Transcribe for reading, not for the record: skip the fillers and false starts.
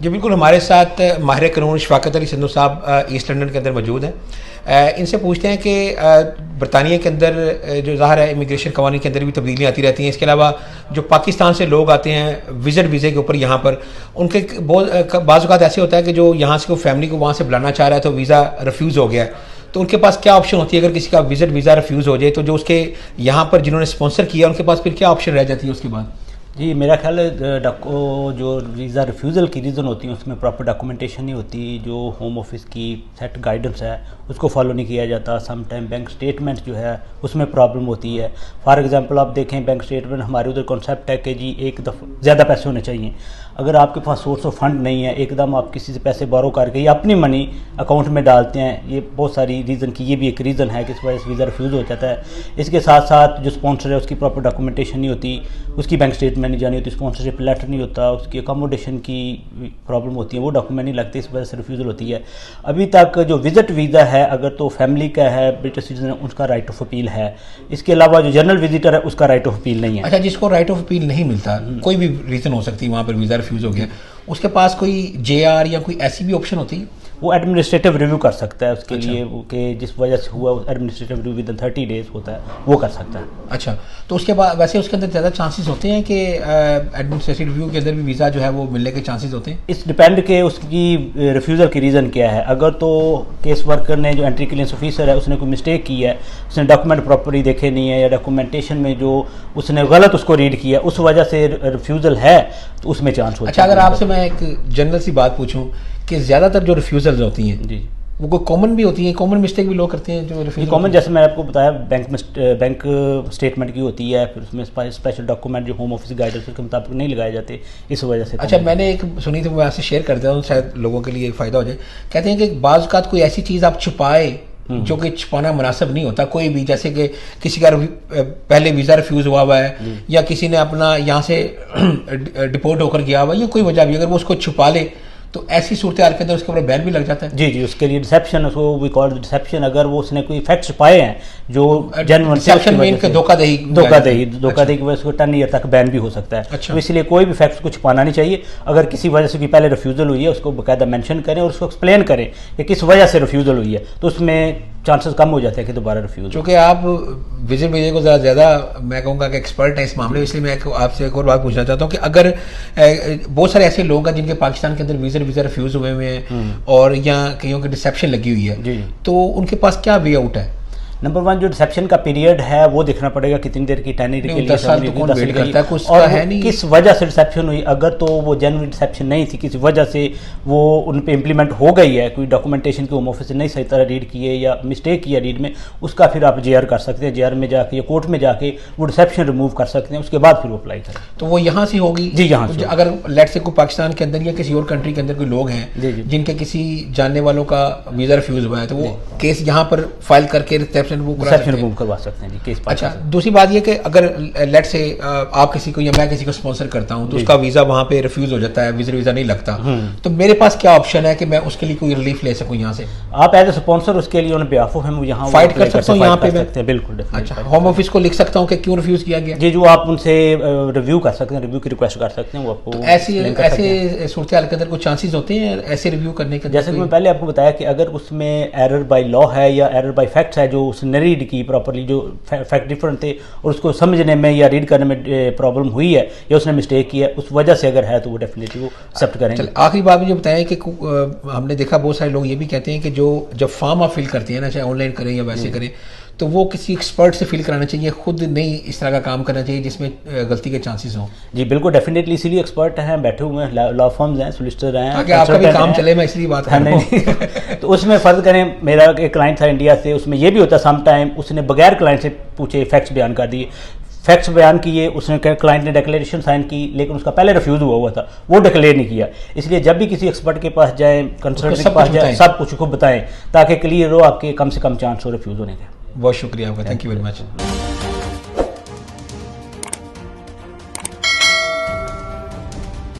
जी बिल्कुल, हमारे साथ माहिर कानून शफाकत अली संधू साहब ईस्ट लंदन के अंदर मौजूद हैं। इनसे पूछते हैं कि बरतानिया के अंदर जो ज़ाहिर है इमिग्रेशन कवानीन के अंदर भी तब्दीलियाँ आती रहती हैं। इसके अलावा जो पाकिस्तान से लोग आते हैं विज़िट वीज़े के ऊपर यहाँ पर, उनके बहुत बाज़ औक़ात ऐसे होता है कि जो यहाँ से कोई फैमिली को वहाँ से बुलाना चाह रहा है तो वीज़ा रिफ्यूज़ हो गया है, तो उनके पास क्या ऑप्शन होती है अगर किसी का विज़िट वीज़ा रिफ्यूज़ हो जाए? तो जो उसके यहाँ पर जिन्होंने स्पॉन्सर किया उनके पास फिर क्या ऑप्शन रह जाती है उसके बाद? जी मेरा ख्याल है जो वीज़ा रिफ्यूज़ल की रीज़न होती है उसमें प्रॉपर डॉक्यूमेंटेशन नहीं होती, जो होम ऑफिस की सेट गाइडेंस है उसको फॉलो नहीं किया जाता। सम टाइम बैंक स्टेटमेंट जो है उसमें प्रॉब्लम होती है। फॉर एग्जांपल आप देखें बैंक स्टेटमेंट हमारे उधर कॉन्सेप्ट है कि जी एक दफ़ा ज़्यादा पैसे होने चाहिए। अगर आपके पास सोर्स ऑफ फंड नहीं है, एकदम आप किसी से पैसे बोरो करके या अपनी मनी अकाउंट में डालते हैं, ये बहुत सारी रीज़न की ये भी एक रीज़न है कि इस वजह से वीज़ा रिफ्यूज़ हो जाता है। इसके साथ साथ जो स्पॉन्सर है उसकी प्रॉपर डॉक्यूमेंटेशन नहीं होती, उसकी बैंक स्टेटमेंट नहीं जानी होती, स्पॉन्सरशिप लेटर नहीं होता, उसकी अकोमोडेशन की प्रॉब्लम होती है, वो डॉक्यूमेंट नहीं लगते, इस वजह से रिफ्यूज़ल होती है। अभी तक जो विज़िट वीज़ा है अगर तो फैमिली का है, ब्रिटिश सिटीजन है, उसका राइट ऑफ अपील है। इसके अलावा जो जनरल विजिटर है उसका राइट ऑफ अपील नहीं है। अच्छा, जिसको राइट ऑफ अपील नहीं मिलता, कोई भी रीज़न हो सकती है वहाँ पर वीज़ा रिफ्यूज़ हो गया, उसके पास कोई JR या कोई ऐसी भी ऑप्शन होती है? वो एडमिनिस्ट्रेटिव रिव्यू कर सकता है उसके लिए कि जिस वजह से हुआ administrative review with in 30 days होता है, वो कर सकता है। अच्छा, तो उसके बाद वैसे उसके अंदर ज़्यादा चांसेस होते हैं कि एडमिनिस्ट्रेटिव रिव्यू के अंदर भी वीज़ा जो है वो मिलने के चांसेस होते हैं? इस डिपेंड के उसकी रिफ्यूज़ल की रीज़न क्या है। अगर तो केस वर्कर ने जो एंट्री क्लियरेंस ऑफिसर है उसने कोई मिस्टेक की है, उसने डॉक्यूमेंट प्रॉपरली देखे नहीं है या डॉक्यूमेंटेशन में जो उसने गलत उसको रीड किया उस वजह से रिफ्यूज़ल है तो उसमें चांस होता है। अच्छा, अगर आपसे मैं एक जनरल सी बात पूछूं कि ज़्यादातर जो रिफ्यूज़ल्स होती हैं जी वो कोई कॉमन भी होती है, कॉमन मिस्टेक भी लोग करते हैं जो रिफ्यूज़ल? कॉमन जैसे मैं आपको बताया बैंक स्टेटमेंट की होती है, फिर उसमें स्पेशल डॉक्यूमेंट जो होम ऑफिस गाइडेंस के मुताबिक नहीं लगाए जाते, इस वजह से। अच्छा, मैंने एक सुनी थी, मैं आपसे शेयर कर देता हूँ, शायद लोगों के लिए फ़ायदा हो जाए। कहते हैं कि बाज़ औक़ात कोई ऐसी चीज़ आप छुपाए जो कि छुपाना मुनासिब नहीं होता, कोई भी, जैसे कि किसी का पहले वीज़ा रिफ्यूज़ हुआ है या किसी ने अपना यहाँ से डिपोर्ट होकर गया हुआ, या कोई वजह भी, अगर वो उसको छुपा ले तो ऐसी सूरत हाल के अंदर उसके ऊपर बैन भी लग जाता है? जी जी, उसके लिए डिसेप्शन, उसको वी कॉल डिसेप्शन। अगर वो उसने कोई फैक्ट्स पाए हैं जो जेन्युइन, डिसेप्शन में इनके धोखाधही की वजह से 10 ईयर तक बैन भी हो सकता है। अच्छा। तो इसलिए कोई भी फैक्ट्स को छुपाना नहीं चाहिए। अगर किसी वजह से पहले रिफ्यूज़ल हुई है उसको बाकायदा मेंशन करें और उसको एक्सप्लेन करें कि किस वजह से रिफ्यूज़ल हुई है, तो उसमें चांसेस कम हो जाते हैं कि दोबारा रिफ्यूज। क्योंकि आप विजिट वीज़े को ज़्यादा मैं कहूँगा कि एक्सपर्ट है इस मामले में, इसलिए मैं आपसे एक और बात पूछना चाहता हूँ कि अगर बहुत सारे ऐसे लोग हैं जिनके पाकिस्तान के अंदर वीज़ा रिफ्यूज़ हुए हुए हैं और या कईयों की डिसेप्शन लगी हुई है, तो उनके पास क्या वे आउट है? नंबर 1 जो रिसेप्शन का पीरियड है वो देखना पड़ेगा कितनी देर की टैनिटी के लिए, 10 साल तो कौन वेट करता है, कुछ और है नहीं, किस वजह से रिसेप्शन हुई। अगर तो वो जेन्युइन रिसेप्शन नहीं थी, किसी वजह से वो उन पे इम्प्लीमेंट हो गई है, कोई डॉक्यूमेंटेशन के होम ऑफिस से नहीं सही तरह रीड किए या मिस्टेक किया रीड में, उसका फिर आप JR कर सकते हैं। JR में जाके या कोर्ट में जाके वो रिसेप्शन रिमूव कर सकते हैं, उसके बाद फिर वो अप्लाई करें। तो वो यहाँ से होगी? जी, यहाँ से। अगर लेट से कोई पाकिस्तान के अंदर या किसी और कंट्री के अंदर कोई लोग हैं जिनके किसी जानने वालों का वीज़ा रिफ्यूज़ हुआ है, तो वो केस यहाँ पर फाइल करके रिसेप्शन करवा सकते हैं जी केस। अच्छा, दूसरी बात ये कि अगर लेट से आप किसी को या मैं किसी को स्पॉन्सर करता हूं तो उसका वीज़ा वहां पे रिफ्यूज़ हो जाता है, वीज़ा नहीं लगता, तो मेरे पास क्या ऑप्शन है कि मैं उसके लिए कोई रिलीफ ले सकूं यहाँ से? आप एज ए स्पॉन्सर उसके लिए ऑन बिहाफ ऑफ हिम यहाँ फाइट कर सकता हूँ यहाँ पे? बिल्कुल। अच्छा, होम ऑफिस को लिख सकता हूँ कि क्यों रिफ्यूज़ किया गया? जी, जो आप उनसे रिव्यू कर सकते हैं, रिव्यू की रिक्वेस्ट कर सकते हैं, वो आपको ऐसे सूरत हाल के अंदर कुछ चांसेस होते हैं ऐसे रिव्यू करने के? जैसे कि मैं पहले आपको बताया कि अगर उसमें एरर बाय लॉ है या एरर बाय फैक्ट्स है, जो उसने रीड की प्रॉपर्ली, जो फैक्ट डिफरेंट थे और उसको समझने में या रीड करने में प्रॉब्लम हुई है या उसने मिस्टेक किया है, उस वजह से अगर है तो वो डेफिनेटली वो एक्सेप्ट करेंगे। आखिरी बात मुझे बताएं कि हमने देखा बहुत सारे लोग ये भी कहते हैं कि जो जब फॉर्म आप फिल करते हैं ना, चाहे ऑनलाइन करें या वैसे करें, तो वो किसी एक्सपर्ट से फिल कराना चाहिए, खुद नहीं इस तरह का काम करना चाहिए जिसमें गलती के चांसेस हों? जी बिल्कुल, डेफिनेटली, इसीलिए एक्सपर्ट हैं, बैठे हुए हैं, लॉ फर्म्स हैं, सोलिसिटर हैं, ताकि आपका भी काम चले, मैं इसलिए बात कर रहा हूं। तो उसमें फ़र्ज करें, मेरा एक क्लाइंट था इंडिया से, उसमें ये भी होता है सम टाइम उसने बगैर क्लाइंट से पूछे फैक्ट्स बयान कर दिए, फैक्ट्स बयान किए, उसने क्लाइंट ने डिक्लेरेशन साइन की, लेकिन उसका पहले रिफ्यूज़ हुआ था, वो डिक्लेयर नहीं किया। इसलिए जब भी किसी एक्सपर्ट के पास जाएं, कंसल्टेंट के पास जाएं, सब कुछ को बताएं ताकि क्लियर हो, आपके कम से कम चांस हो रिफ्यूज़ होने के। बहुत शुक्रिया आपका, थैंक यू वेरी मच।